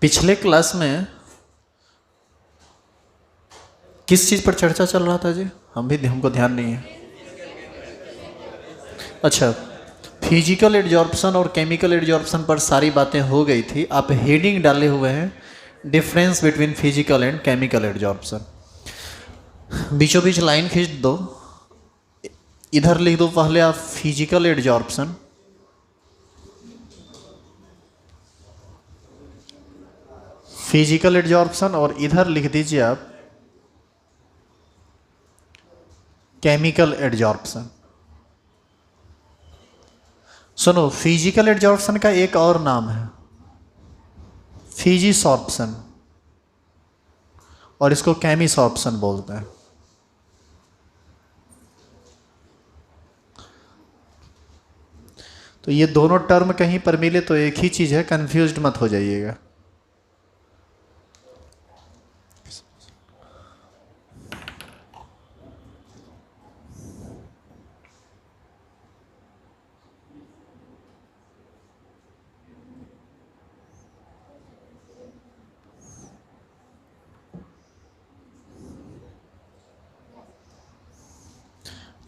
पिछले क्लास में किस चीज़ पर चर्चा चल रहा था जी? हमको ध्यान नहीं है। अच्छा, फिजिकल एड्जॉर्प्शन और केमिकल एड्जॉर्प्शन पर सारी बातें हो गई थी। आप हेडिंग डाले हुए हैं difference between physical and chemical adsorption. बीचों बीच लाइन खींच दो, इधर लिख दो पहले आप फिजिकल एड्जॉर्प्शन, फिजिकल एड्जॉर्प्शन, और इधर लिख दीजिए आप केमिकल एड्जॉर्प्शन। सुनो, फिजिकल एड्जॉर्प्शन का एक और नाम है फिजिसॉर्प्शन, और इसको केमिसॉर्प्शन बोलते हैं। तो ये दोनों टर्म कहीं पर मिले तो एक ही चीज़ है, कंफ्यूज्ड मत हो जाइएगा।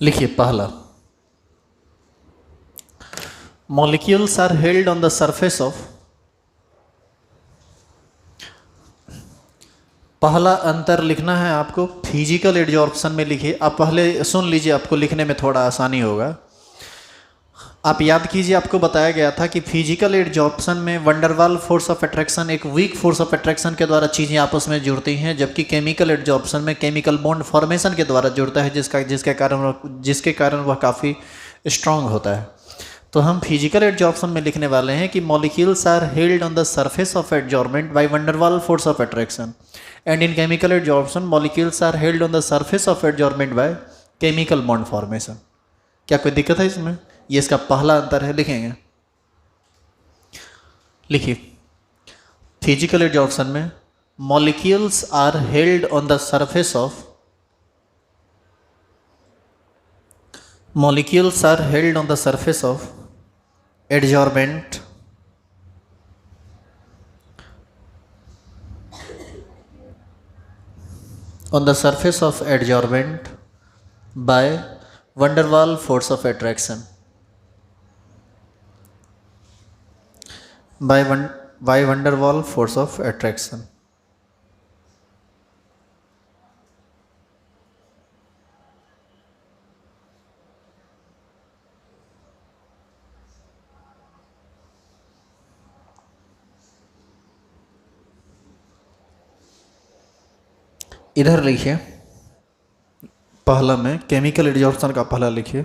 लिखिए पहला, molecules are held on the surface of. पहला अंतर लिखना है आपको फिजिकल एड्जॉर्प्शन में। लिखिए, आप पहले सुन लीजिए, आपको लिखने में थोड़ा आसानी होगा। आप याद कीजिए, आपको बताया गया था कि फिजिकल एड्जॉर्प्शन में वंडरवाल फोर्स ऑफ अट्रैक्शन, एक वीक फोर्स ऑफ अट्रैक्शन के द्वारा चीज़ें आपस में जुड़ती हैं, जबकि केमिकल एड्जॉर्प्शन में केमिकल बॉन्ड फॉर्मेशन के द्वारा जुड़ता है, जिसके कारण वह काफ़ी स्ट्रांग होता है। तो हम फिजिकल एड्जॉर्प्शन में लिखने वाले हैं कि molecules are held on the surface of adsorbent by van der Waals force of attraction, and in chemical adsorption molecules are held on the surface of adsorbent by chemical bond formation. क्या कोई दिक्कत है इसमें? ये इसका पहला अंतर है, लिखेंगे। लिखिए, फिजिकल एड्जॉर्प्शन में molecules are held on the surface of adsorbent by van der Waal force of attraction, by van der Waal force of attraction। इधर लिखिए, पहला में केमिकल एड्जॉर्प्शन का पहला लिखिए,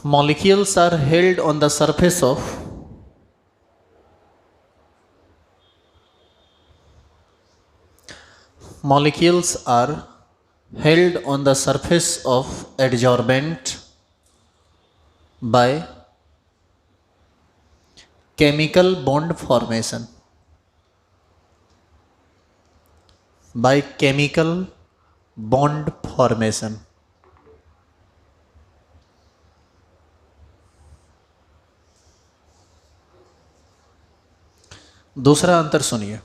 molecules are held on the surface of adsorbent by chemical bond formation, दूसरा अंतर सुनिए।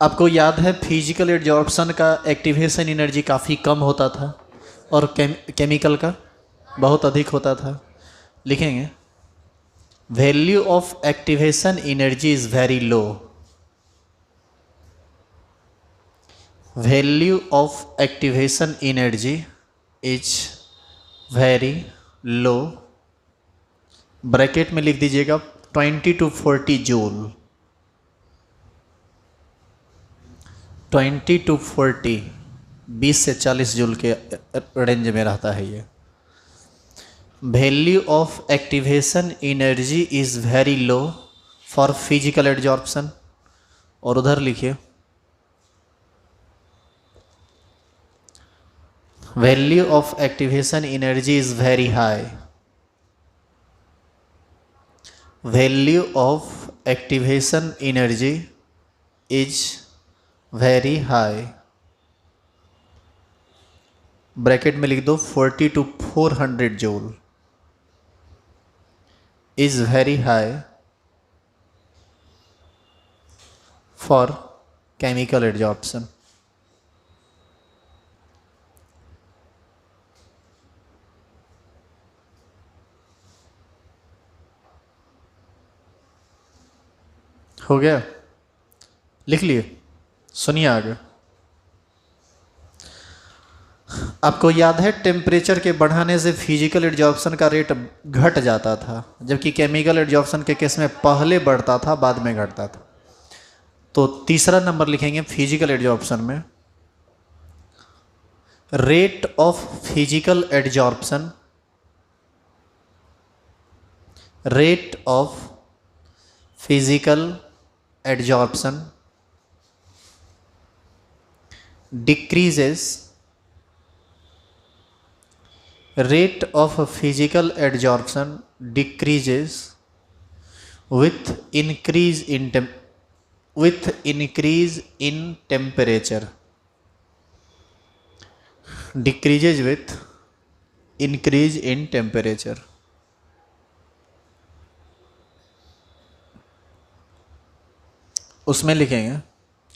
आपको याद है फिजिकल एड्जॉर्प्शन का एक्टिवेशन एनर्जी काफ़ी कम होता था और केमिकल का बहुत अधिक होता था। लिखेंगे, value of activation energy is very low. Value of activation energy is very low, bracket में लिख दीजिएगा 20 to 40 जूल। 20 to 40, 20 से 40 जूल के रेंज में रहता है ये। Value of activation energy is very low for physical adsorption, और उधर लिखिए value of activation energy is very high. Value of activation energy is very high, bracket में लिख दो 40 to 400 joule, is very high for chemical adsorption. हो गया, लिख लिए, सुनिए आगे। आपको याद है टेम्परेचर के बढ़ाने से फिजिकल एडजॉर्प्शन का रेट घट जाता था, जबकि केमिकल एडजॉर्प्शन के केस में पहले बढ़ता था बाद में घटता था। तो तीसरा नंबर लिखेंगे फिजिकल एडजॉर्प्शन में, rate of physical adsorption, rate of physical adsorption decreases, rate of physical adsorption decreases with increase in temperature, decreases with increase in temperature। उसमें लिखेंगे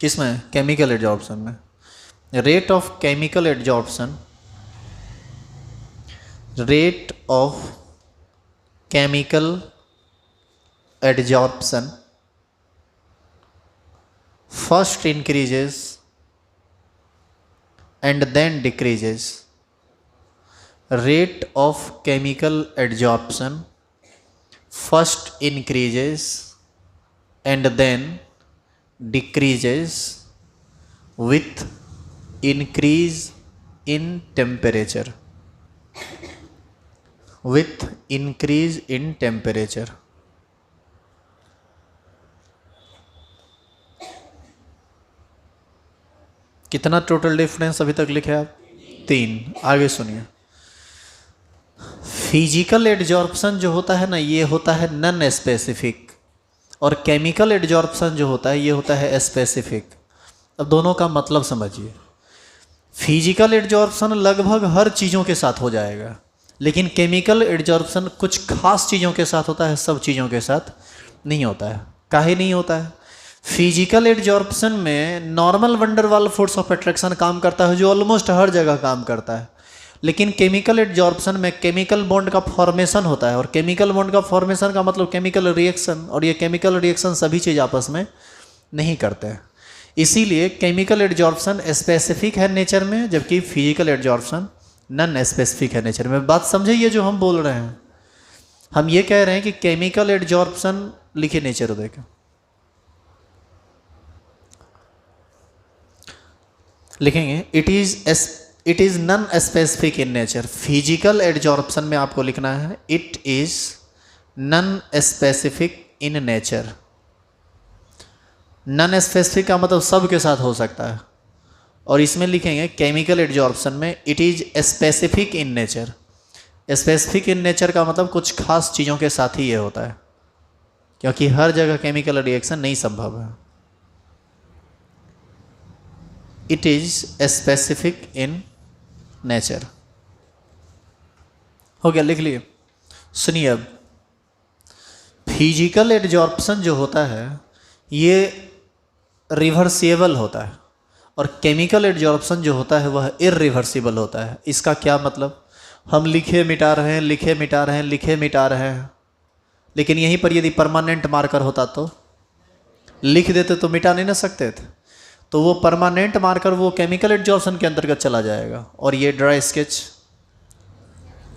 किसमें, केमिकल एडजॉर्प्शन में, rate of chemical adsorption, rate of chemical adsorption first increases and then decreases, rate of chemical adsorption first increases and then decreases with increase in temperature, with increase in temperature। कितना total difference अभी तक लिखे आप, 3। आगे सुनिए, physical adsorption जो होता है ना, ये होता है नॉन स्पेसिफिक, और केमिकल एडजॉर्प्शन जो होता है ये होता है स्पेसिफिक। अब दोनों का मतलब समझिए। फिजिकल एडजॉर्प्शन लगभग हर चीज़ों के साथ हो जाएगा, लेकिन केमिकल एडजॉर्प्शन कुछ खास चीज़ों के साथ होता है, सब चीज़ों के साथ नहीं होता है। काहे नहीं होता है? फिजिकल एडजॉर्प्शन में normal van der Waals force of attraction काम करता है, जो ऑलमोस्ट हर जगह काम करता है, लेकिन केमिकल एडजॉर्प्शन में केमिकल बॉन्ड का फॉर्मेशन होता है, और केमिकल बॉन्ड का फॉर्मेशन का मतलब केमिकल रिएक्शन, और ये केमिकल रिएक्शन सभी चीज़ आपस में नहीं करते हैं। इसीलिए केमिकल एडजॉर्प्शन स्पेसिफिक है नेचर में, जबकि फिजिकल एडजॉर्प्शन नॉन स्पेसिफिक है नेचर में। बात समझिए जो हम बोल रहे हैं। हम ये कह रहे हैं कि केमिकल एडजॉर्प्शन लिखे नेचर देखो, लिखेंगे it is non specific in nature. Physical adsorption में आपको लिखना है it is non specific in nature. Non specific का मतलब सब के साथ हो सकता है, और इसमें लिखेंगे केमिकल एडजॉर्प्शन में it is specific in nature. Specific in nature का मतलब कुछ खास चीज़ों के साथ ही ये होता है, क्योंकि हर जगह केमिकल रिएक्शन नहीं संभव है। It is specific in nature. हो गया, लिख लिए। सुनिए अब, फिजिकल एडजॉर्प्शन जो होता है ये रिवर्सिबल होता है, और केमिकल एडजॉर्प्शन जो होता है वह इरिवर्सिबल होता है। इसका क्या मतलब? हम लिखे मिटा रहे हैं, लिखे मिटा रहे हैं, लिखे मिटा रहे हैं, लेकिन यहीं पर यदि परमानेंट मार्कर होता तो लिख देते तो मिटा नहीं ना सकते थे। तो वो परमानेंट मार्कर वो केमिकल एडजॉर्प्शन के अंतर्गत चला जाएगा, और ये ड्राई स्केच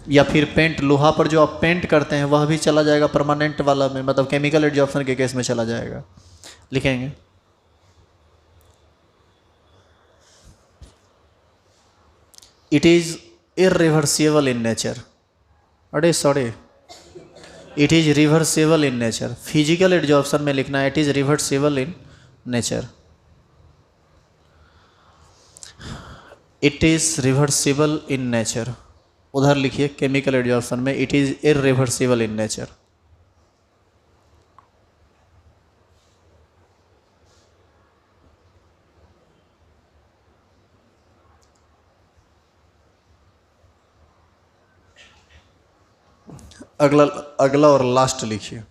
या फिर पेंट, लोहा पर जो आप पेंट करते हैं वह भी चला जाएगा परमानेंट वाला में, मतलब केमिकल एडजॉर्प्शन के केस में चला जाएगा। लिखेंगे it is irreversible in nature. अरे sorry, it is reversible in nature. Physical adsorption में लिखना है it is reversible in nature. It is reversible in nature. उधर लिखिए केमिकल एडजॉर्प्शन में it is irreversible in nature. अगला और लास्ट लिखिए।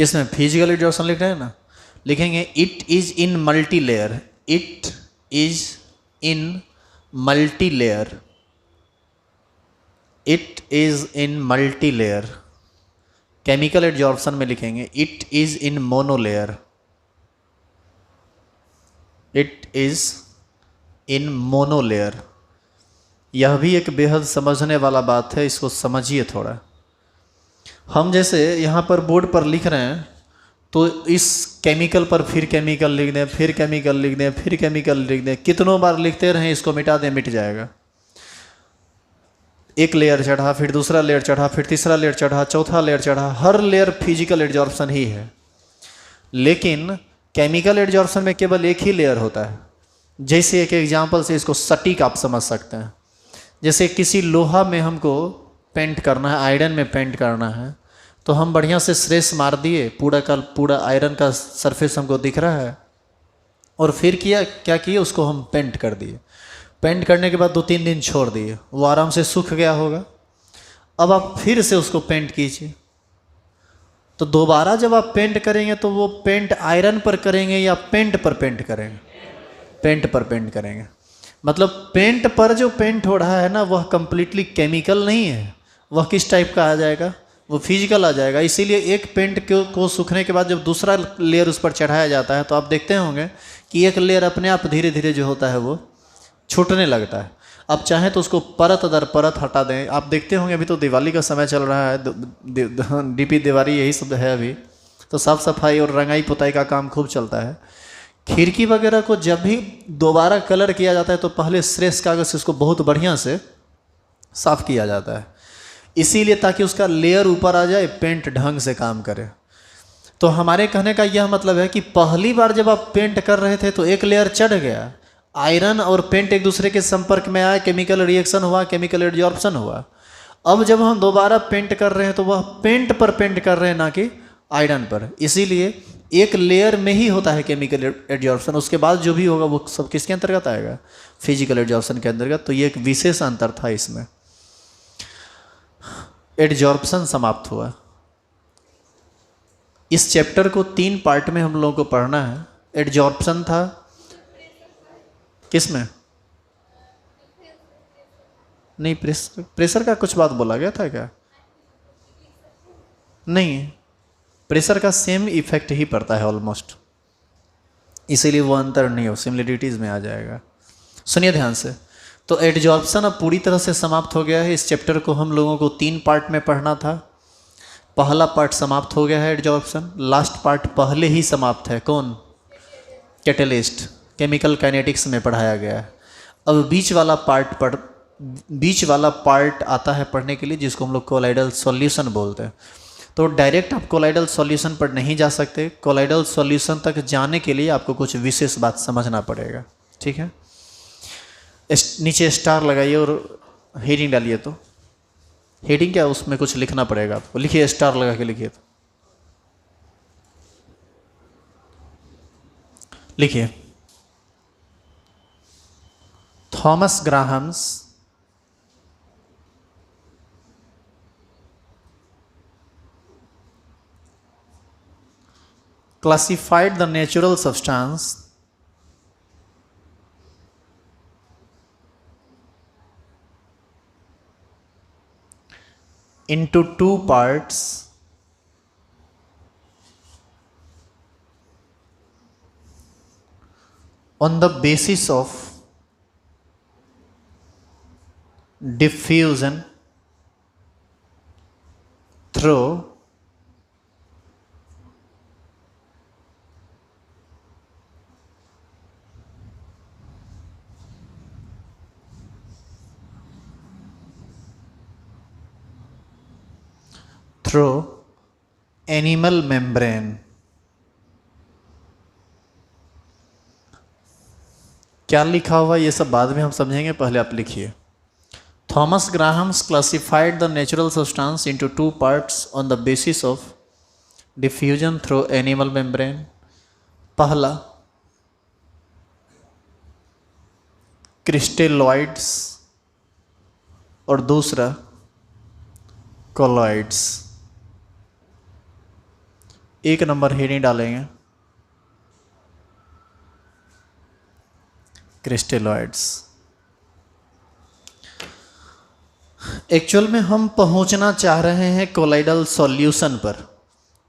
किसमें? फिजिकल एडजॉर्प्शन लिख रहे हैं ना, लिखेंगे it is in multi layer, it is in multi layer, it is in multi layer. Chemical adsorption में लिखेंगे it is in monolayer, it is in monolayer. यह भी एक बेहद समझने वाला बात है, इसको समझिए थोड़ा। हम जैसे यहाँ पर बोर्ड पर लिख रहे हैं तो इस केमिकल पर फिर केमिकल लिख दें, फिर केमिकल लिख दें, फिर केमिकल लिख दें, कितनों बार लिखते रहें, इसको मिटा दें मिट जाएगा। एक लेयर चढ़ा, फिर दूसरा लेयर चढ़ा, फिर तीसरा लेयर चढ़ा, चौथा लेयर चढ़ा, हर लेयर फिजिकल एडजॉर्प्शन ही है। लेकिन केमिकल एडजॉर्प्शन में केवल एक ही लेयर होता है। जैसे एक एग्जांपल से इसको सटीक आप समझ सकते हैं। जैसे किसी लोहा में हमको पेंट करना है, आयरन में पेंट करना है, तो हम बढ़िया से स्ट्रेस मार दिए, पूरा का पूरा आयरन का सरफेस हमको दिख रहा है, और फिर क्या किए, उसको हम पेंट कर दिए। पेंट करने के बाद 2-3 दिन छोड़ दिए, वो आराम से सूख गया होगा। अब आप फिर से उसको पेंट कीजिए, तो दोबारा जब आप पेंट करेंगे तो वो पेंट आयरन पर करेंगे या पेंट पर पेंट करेंगे? पेंट पर पेंट करेंगे। मतलब पेंट पर जो पेंट हो रहा है ना, वह कंप्लीटली केमिकल नहीं है, वह किस टाइप का आ जाएगा? वो फिजिकल आ जाएगा। इसीलिए एक पेंट को सूखने के बाद जब दूसरा लेयर उस पर चढ़ाया जाता है तो आप देखते होंगे कि एक लेयर अपने आप धीरे धीरे जो होता है वो छूटने लगता है। अब चाहें तो उसको परत दर परत हटा दें। आप देखते होंगे अभी तो दिवाली का समय चल रहा है, डीपी दिवाली यही सब है अभी, तो साफ़ सफाई और रंगाई पुताई का काम खूब चलता है। खिड़की वगैरह को जब भी दोबारा कलर किया जाता है तो पहले श्रेष्ठ कागज़ से उसको बहुत बढ़िया से साफ़ किया जाता है, इसीलिए ताकि उसका लेयर ऊपर आ जाए, पेंट ढंग से काम करे। तो हमारे कहने का यह मतलब है कि पहली बार जब आप पेंट कर रहे थे तो एक लेयर चढ़ गया, आयरन और पेंट एक दूसरे के संपर्क में आए, केमिकल रिएक्शन हुआ, केमिकल एडजॉर्प्शन हुआ। अब जब हम दोबारा पेंट कर रहे हैं तो वह पेंट पर पेंट कर रहे हैं, ना कि आयरन पर। इसीलिए एक लेयर में ही होता है केमिकल एडजॉर्प्शन, उसके बाद जो भी होगा वो सब किसके अंतर्गत आएगा? फिजिकल एडजॉर्प्शन के अंतर्गत। तो ये एक विशेष अंतर था इसमें। एडजॉर्प्शन समाप्त हुआ। इस चैप्टर को 3 पार्ट में हम लोगों को पढ़ना है। एडजॉर्प्शन था किसमें? नहीं, प्रेशर का कुछ बात बोला गया था क्या? नहीं, प्रेशर का सेम इफेक्ट ही पड़ता है ऑलमोस्ट, इसीलिए वो अंतर नहीं हो, सिमिलरिटीज में आ जाएगा। सुनिए ध्यान से। तो एडजॉर्प्शन अब पूरी तरह से समाप्त हो गया है। इस चैप्टर को हम लोगों को 3 पार्ट में पढ़ना था। पहला पार्ट समाप्त हो गया है एडजॉर्प्शन। लास्ट पार्ट पहले ही समाप्त है। कौन? कैटलिस्ट, केमिकल काइनेटिक्स में पढ़ाया गया है। अब बीच वाला पार्ट आता है पढ़ने के लिए, जिसको हम लोग कोलाइडल सॉल्यूशन बोलते हैं। तो डायरेक्ट आप कोलाइडल सॉल्यूशन पर नहीं जा सकते। कोलाइडल सॉल्यूशन तक जाने के लिए आपको कुछ विशेष बात समझना पड़ेगा, ठीक है? नीचे स्टार लगाइए और हेडिंग डालिए। तो हेडिंग क्या, उसमें कुछ लिखना पड़ेगा आपको। लिखिए, स्टार लगा के लिखिए। लिखिए, Thomas Graham's classified the natural substance into 2 parts on the basis of diffusion through animal membrane। क्या लिखा हुआ ये सब बाद में हम समझेंगे, पहले आप लिखिए। Thomas Graham's classified the natural substance into 2 parts on the basis of diffusion through animal membrane. पहला क्रिस्टेलॉइड्स और दूसरा कोलॉइड्स। 1 नंबर हेडिंग डालेंगे क्रिस्टेलॉइड्स। एक्चुअल में हम पहुंचना चाह रहे हैं कोलाइडल सॉल्यूशन पर,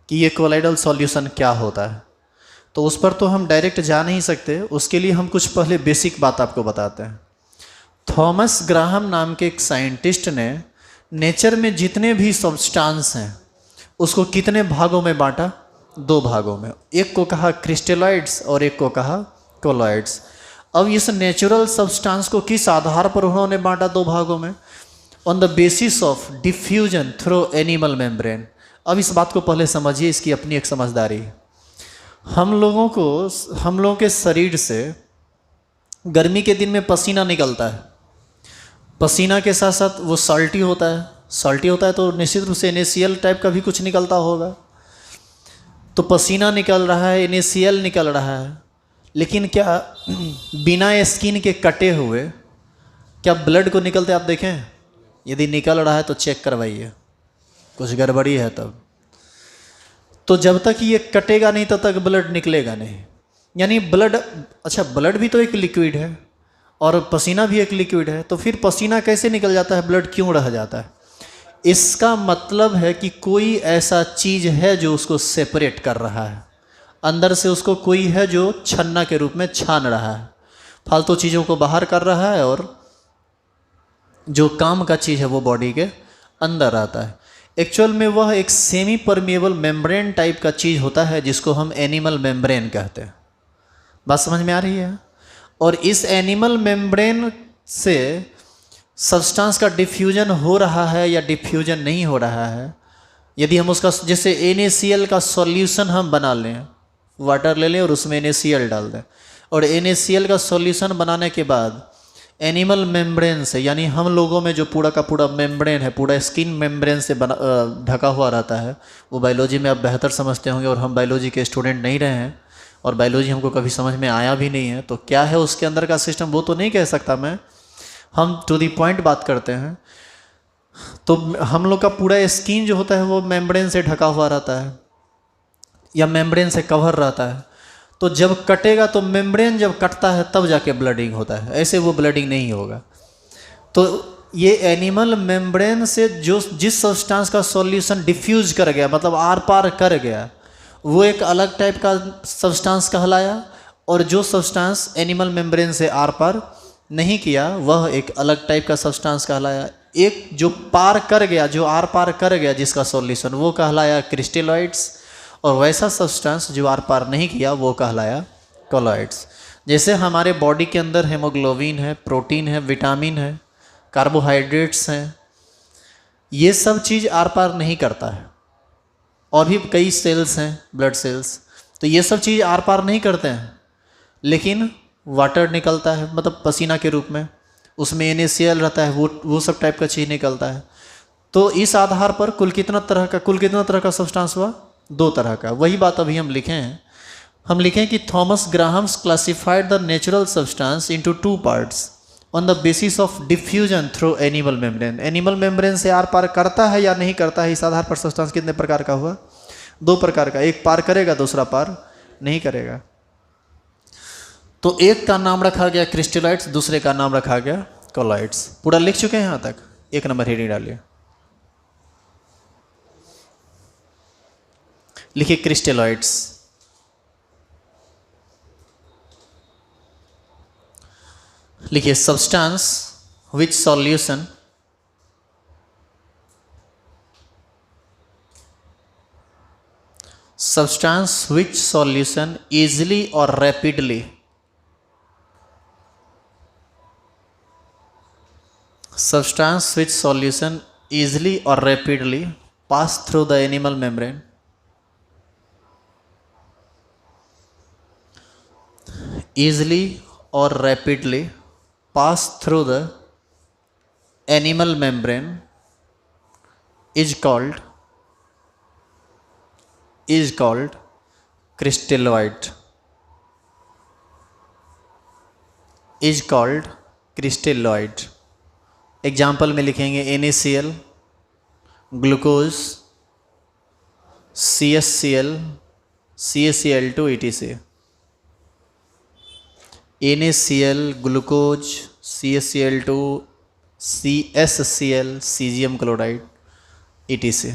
कि ये कोलाइडल सॉल्यूशन क्या होता है। तो उस पर तो हम डायरेक्ट जा नहीं सकते, उसके लिए हम कुछ पहले बेसिक बात आपको बताते हैं। थॉमस ग्राहम नाम के एक साइंटिस्ट ने नेचर में जितने भी सब्सटेंस हैं उसको कितने भागों में बांटा? 2 भागों में। एक को कहा क्रिस्टेलॉइड्स और एक को कहा कोलॉइड्स। अब इस नेचुरल सब्सटेंस को किस आधार पर उन्होंने बांटा 2 भागों में? On the basis of diffusion through animal membrane. अब इस बात को पहले समझिए, इसकी अपनी एक समझदारी है। हम लोगों के शरीर से गर्मी के दिन में पसीना निकलता है। पसीना के साथ साथ वो साल्टी होता है तो निश्चित रूप से NaCl टाइप का भी कुछ निकलता होगा। तो पसीना निकल रहा है, NaCl निकल रहा है, लेकिन क्या बिना स्किन के कटे हुए क्या ब्लड को निकलते आप देखें? यदि निकल रहा है तो चेक करवाइए, कुछ गड़बड़ी है तब। तो जब तक ये कटेगा नहीं तब तक ब्लड निकलेगा नहीं। यानी ब्लड, अच्छा ब्लड भी तो एक लिक्विड है और पसीना भी एक लिक्विड है, तो फिर पसीना कैसे निकल जाता है, ब्लड क्यों रह जाता है? इसका मतलब है कि कोई ऐसा चीज़ है जो उसको सेपरेट कर रहा है, अंदर से उसको कोई है जो छन्ना के रूप में छान रहा है, फालतू चीज़ों को बाहर कर रहा है, और जो काम का चीज़ है वो बॉडी के अंदर आता है। एक्चुअल में वह एक सेमी परमिएबल मेम्ब्रेन टाइप का चीज़ होता है जिसको हम एनिमल मेम्ब्रेन कहते हैं। बात समझ में आ रही है? और इस एनिमल मेम्ब्रेन से सब्सटेंस का डिफ्यूजन हो रहा है या डिफ्यूजन नहीं हो रहा है, यदि हम उसका, जैसे NaCl का सॉल्यूशन हम बना लें, वाटर ले लें और उसमें NaCl डाल दें, और NaCl का सॉल्यूशन बनाने के बाद एनिमल मेम्ब्रेन से, यानी हम लोगों में जो पूरा का पूरा मेम्ब्रेन है, पूरा स्किन मेम्ब्रेन से बना ढका हुआ रहता है, वो बायोलॉजी में आप बेहतर समझते होंगे, और हम बायोलॉजी के स्टूडेंट नहीं रहे हैं और बायोलॉजी हमको कभी समझ में आया भी नहीं है, तो क्या है उसके अंदर का सिस्टम वो तो नहीं कह सकता मैं, हम टू दी पॉइंट बात करते हैं। तो हम लोग का पूरा स्किन जो होता है वो मेम्ब्रेन से ढका हुआ रहता है या मेम्ब्रेन से कवर रहता है। तो जब कटेगा तो मेम्ब्रेन जब कटता है तब जाके ब्लडिंग होता है, ऐसे वो ब्लडिंग नहीं होगा। तो ये एनिमल मेम्ब्रेन से जो जिस सब्सटेंस का सॉल्यूशन डिफ्यूज कर गया, मतलब आर पार कर गया, वो एक अलग टाइप का सब्सटेंस कहलाया, और जो सब्सटेंस एनिमल मेम्ब्रेन से आर पार नहीं किया वह एक अलग टाइप का सब्सटेंस कहलाया। एक जो पार कर गया, जो आर पार कर गया जिसका सॉल्यूशन, वो कहलाया क्रिस्टेलॉइड्स, और वैसा सब्सटेंस जो आर पार नहीं किया वो कहलाया कोलॉइड्स। जैसे हमारे बॉडी के अंदर हेमोग्लोबिन है, प्रोटीन है, विटामिन है, कार्बोहाइड्रेट्स हैं, ये सब चीज़ आर पार नहीं करता है, और भी कई सेल्स हैं, ब्लड सेल्स, तो ये सब चीज़ आर पार नहीं करते हैं, लेकिन वाटर निकलता है, मतलब पसीना के रूप में, उसमें NaCl रहता है, वो सब टाइप का चीज़ निकलता है। तो इस आधार पर कुल कितना तरह का सब्सटेंस हुआ? 2 तरह का। वही बात अभी हम लिखे हैं, हम लिखें कि Thomas Graham's classified the natural substance into 2 parts on the basis of diffusion through animal membrane. Animal membrane से आर पार करता है या नहीं करता है, इस आधार पर सब्सटेंस कितने प्रकार का हुआ? 2 प्रकार का। एक पार करेगा, दूसरा पार नहीं करेगा। तो एक का नाम रखा गया क्रिस्टेलॉइड्स, दूसरे का नाम रखा गया कोलॉइड्स। पूरा लिख चुके हैं यहाँ तक? 1 नंबर हेडिंग डालिए, लिखिए क्रिस्टेलॉइड्स। लिखिए substance which solution easily or rapidly pass through the animal membrane is called crystalloid. Example में लिखेंगे NaCl, glucose, CHCl, CaCl2 ETC, NaCl glucose, CaCl2 CSCl caesium chloride ETC।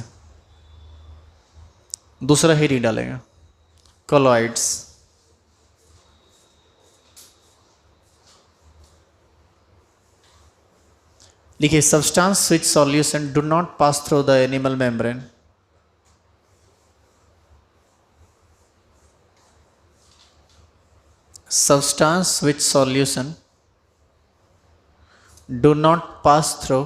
दूसरा ही नहीं डालेंगे, कोलॉइड्स। लिखिए substance which solution do not pass through the animal membrane. Substance which solution do not pass through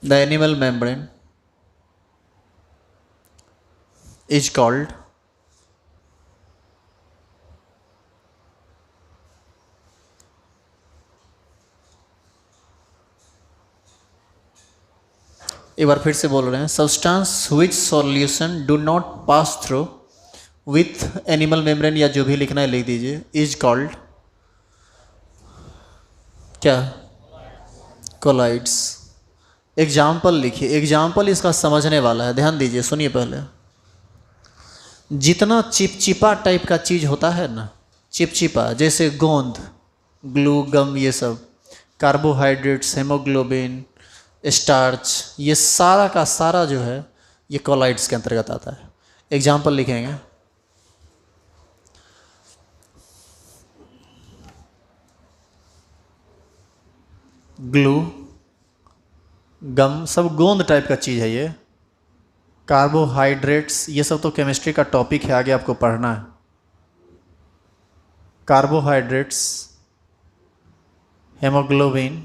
the animal membrane is called एक बार फिर से बोल रहे हैं, substance which solution do not pass through with animal membrane, या जो भी लिखना है लिख दीजिए, इज कॉल्ड क्या? कोलॉइड्स। एग्जाम्पल लिखिए, एग्जाम्पल इसका समझने वाला है, ध्यान दीजिए, सुनिए पहले। जितना चिपचिपा टाइप का चीज़ होता है ना, चिपचिपा, जैसे गोंद, ग्लू, गम, ये सब, कार्बोहाइड्रेट्स, हेमोग्लोबिन, स्टार्च, ये सारा का सारा जो है ये कोलॉइड्स के अंतर्गत आता है। एग्जाम्पल लिखेंगे, ग्लू, गम, सब गोंद टाइप का चीज़ है ये। कार्बोहाइड्रेट्स, ये सब तो केमिस्ट्री का टॉपिक है, आगे आपको पढ़ना है। कार्बोहाइड्रेट्स, हेमोग्लोबिन,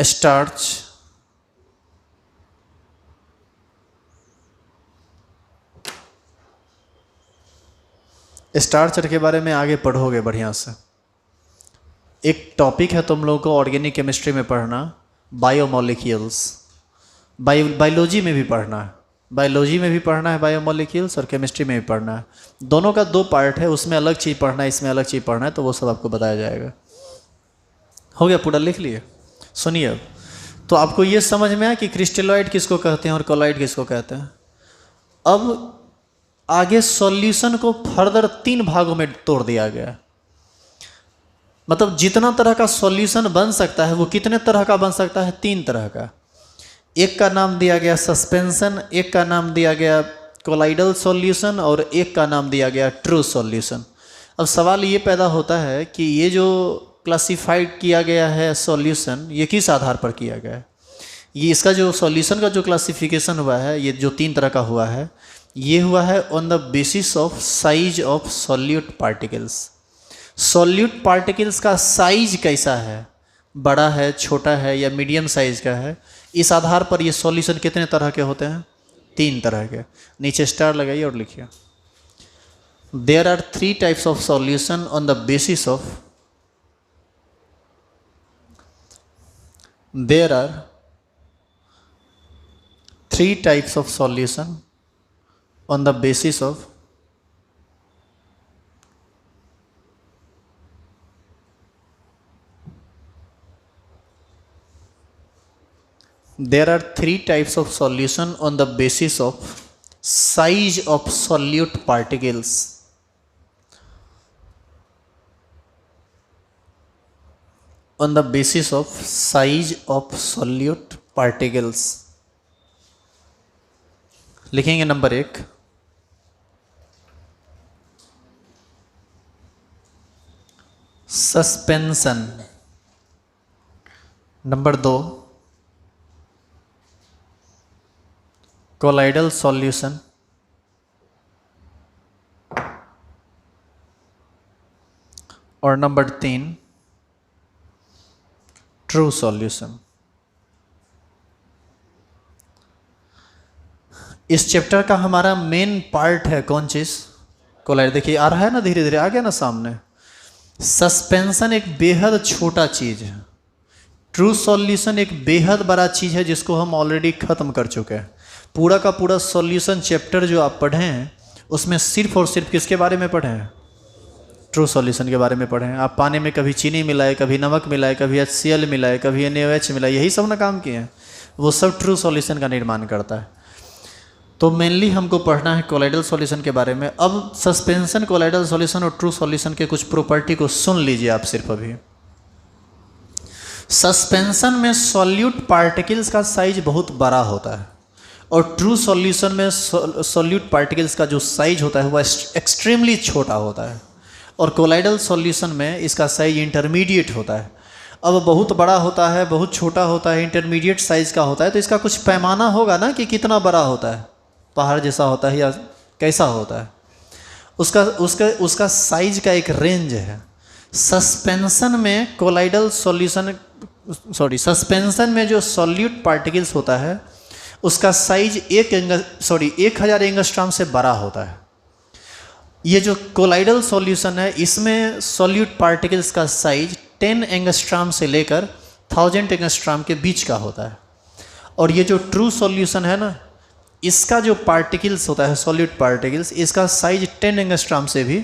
स्टार्च, स्टार्च के बारे में आगे पढ़ोगे बढ़िया से। एक टॉपिक है तुम लोगों को ऑर्गेनिक केमिस्ट्री में पढ़ना, बायोमोलिक्यूल्स। बायोलॉजी में भी पढ़ना है, बायोलॉजी में भी पढ़ना है बायोमोलिक्यूल्स, और केमिस्ट्री में भी पढ़ना है। दोनों का दो पार्ट है, उसमें अलग चीज़ पढ़ना है, इसमें अलग चीज़ पढ़ना है, तो वो सब आपको बताया जाएगा। हो गया, पूरा लिख लिए। सुनिए अब, तो आपको ये समझ में आया कि क्रिस्टलॉइड किसको कहते हैं और कोलॉइड किसको कहते हैं। अब आगे सॉल्यूशन को फर्दर 3 भागों में तोड़ दिया गया। मतलब जितना तरह का सॉल्यूशन बन सकता है वो कितने तरह का बन सकता है? 3 तरह का। एक का नाम दिया गया सस्पेंशन, एक का नाम दिया गया कोलाइडल सॉल्यूशन, और एक का नाम दिया गया ट्रू सॉल्यूशन। अब सवाल ये पैदा होता है कि ये जो क्लासिफाइड किया गया है सॉल्यूशन, ये किस आधार पर किया गया है? ये इसका जो सॉल्यूशन का जो क्लासिफिकेशन हुआ है, ये जो 3 तरह का हुआ है, ये हुआ है on the basis of size of solute particles. Solute particles का साइज कैसा है, बड़ा है, छोटा है, या मीडियम साइज का है, इस आधार पर ये सॉल्यूशन कितने तरह के होते हैं? 3 तरह के। नीचे स्टार लगाइए और लिखिए, there are 3 types of solution on the basis of, there are 3 types of solution on the basis of there are 3 types of solution on the basis of size of solute particles. On the basis of size of solute particles लिखेंगे number 1, suspension. Number 2, colloidal solution. और number 3, true solution. इस chapter का हमारा main part है कौन चीज? Collide. देखिए आ रहा है ना, धीरे धीरे आ गया ना सामने। सस्पेंशन एक बेहद छोटा चीज है, ट्रू सॉल्यूशन एक बेहद बड़ा चीज़ है जिसको हम ऑलरेडी ख़त्म कर चुके हैं। पूरा का पूरा सॉल्यूशन चैप्टर जो आप पढ़े हैं उसमें सिर्फ और सिर्फ किसके बारे में पढ़े हैं? ट्रू सॉल्यूशन के बारे में पढ़े हैं। आप पानी में कभी चीनी मिलाए, कभी नमक मिलाए, कभी HCl मिलाए, कभी NaOH मिलाए, यही सब ना काम किए हैं। वो सब ट्रू सॉल्यूशन का निर्माण करता है। तो मेनली हमको पढ़ना है कोलाइडल सॉल्यूशन के बारे में। अब सस्पेंशन, कोलाइडल सॉल्यूशन और ट्रू सॉल्यूशन के कुछ प्रॉपर्टी को सुन लीजिए आप सिर्फ अभी। सस्पेंशन में सॉल्यूट पार्टिकल्स का साइज बहुत बड़ा होता है और ट्रू सॉल्यूशन में सॉल्यूट पार्टिकल्स का जो साइज होता है वह एक्सट्रीमली छोटा होता है और कोलाइडल सॉल्यूशन में इसका साइज इंटरमीडिएट होता है। अब बहुत बड़ा होता है, बहुत छोटा होता है, इंटरमीडिएट साइज का होता है, तो इसका कुछ पैमाना होगा ना कि कितना बड़ा होता है, पहाड़ जैसा होता है या कैसा होता है। उसका साइज का एक रेंज है। सस्पेंशन में कोलाइडल सॉल्यूशन सस्पेंशन में जो सॉल्यूट पार्टिकल्स होता है उसका साइज 1000 एंगस्ट्रॉम से बड़ा होता है। ये जो कोलाइडल सॉल्यूशन है इसमें सॉल्यूट पार्टिकल्स का साइज 10 एंगस्ट्रॉम से लेकर 1000 एंगस्ट्रॉम के बीच का होता है। और ये जो ट्रू सॉल्यूशन है ना, इसका जो पार्टिकल्स होता है सॉल्यूट पार्टिकल्स, इसका साइज 10 एंगस्ट्रॉम से भी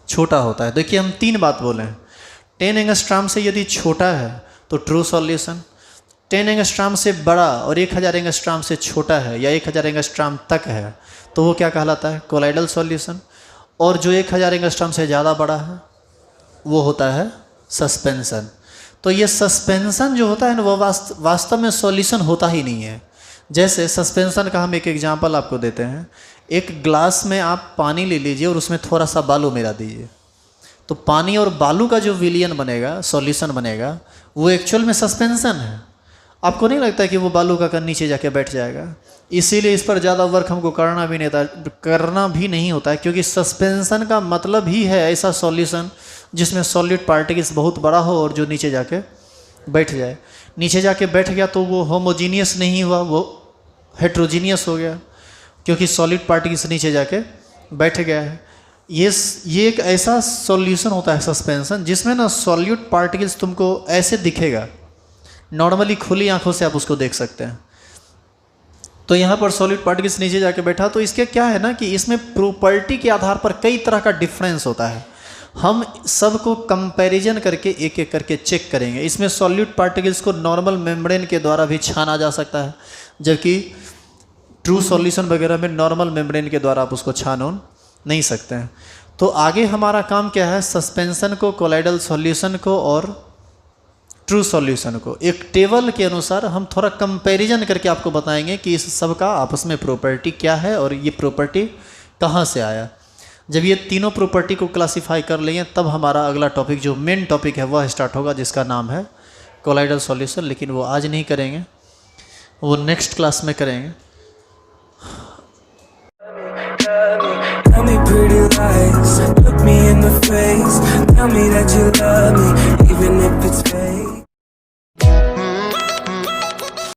छोटा होता है। देखिए हम 3 बात बोले हैं। 10 एंगस्ट्रॉम से यदि छोटा है तो ट्रू सॉल्यूशन, 10 एंगस्ट्रॉम से बड़ा और 1000 एंगस्ट्रॉम से छोटा है या 1000 एंगस्ट्रॉम तक है तो वो क्या कहलाता है? Colloidal solution. और जो 1000 एंगस्ट्रॉम से ज़्यादा बड़ा है वो होता है सस्पेंशन। तो ये सस्पेंशन जो होता है ना वो वास्तव में सॉल्यूशन होता ही नहीं है। जैसे सस्पेंशन का हम एक एग्जांपल आपको देते हैं। एक ग्लास में आप पानी ले लीजिए और उसमें थोड़ा सा बालू मिला दीजिए, तो पानी और बालू का जो विलियन बनेगा, सॉल्यूशन बनेगा, वो एक्चुअल में सस्पेंशन है। आपको नहीं लगता कि वो बालू का नीचे जाके बैठ जाएगा? इसीलिए इस पर ज़्यादा वर्क हमको करना भी नहीं होता है, क्योंकि सस्पेंशन का मतलब ही है ऐसा सॉल्यूशन जिसमें सॉल्यूट पार्टिकल्स बहुत बड़ा हो और जो नीचे जाके बैठ जाए। नीचे जाके बैठ गया तो वो होमोजीनियस नहीं हुआ, वो हेट्रोजीनियस हो गया, क्योंकि सॉलिड पार्टिकल्स नीचे जाके बैठ गया है। ये एक ऐसा सॉल्यूशन होता है सस्पेंशन जिसमें ना सॉल्यूट पार्टिकल्स तुमको ऐसे दिखेगा, नॉर्मली खुली आंखों से आप उसको देख सकते हैं। तो यहाँ पर सॉलिड पार्टिकल्स नीचे जाके बैठा, तो इसके क्या है ना कि इसमें प्रॉपर्टी के आधार पर कई तरह का डिफरेंस होता है। हम सबको कंपैरिजन करके एक एक करके चेक करेंगे। इसमें सॉल्यूट पार्टिकल्स को नॉर्मल मेम्ब्रेन के द्वारा भी छाना जा सकता है, जबकि ट्रू सॉल्यूशन वगैरह में नॉर्मल मेम्ब्रेन के द्वारा आप उसको छान नहीं सकते हैं। तो आगे हमारा काम क्या है? सस्पेंशन को, कोलाइडल सॉल्यूशन को और ट्रू सॉल्यूशन को एक टेबल के अनुसार हम थोड़ा कंपैरिजन करके आपको बताएंगे कि इस सब का आपस में प्रॉपर्टी क्या है और ये प्रॉपर्टी कहाँ से आया। जब ये तीनों प्रॉपर्टी को क्लासीफाई कर लेंगे तब हमारा अगला टॉपिक, जो मेन टॉपिक है, वह स्टार्ट होगा, जिसका नाम है कोलाइडल सॉल्यूशन। लेकिन वो आज नहीं करेंगे, वो नेक्स्ट क्लास में करेंगे। Tell me pretty lies, look me in the face, tell me that you love me, even if it's fake.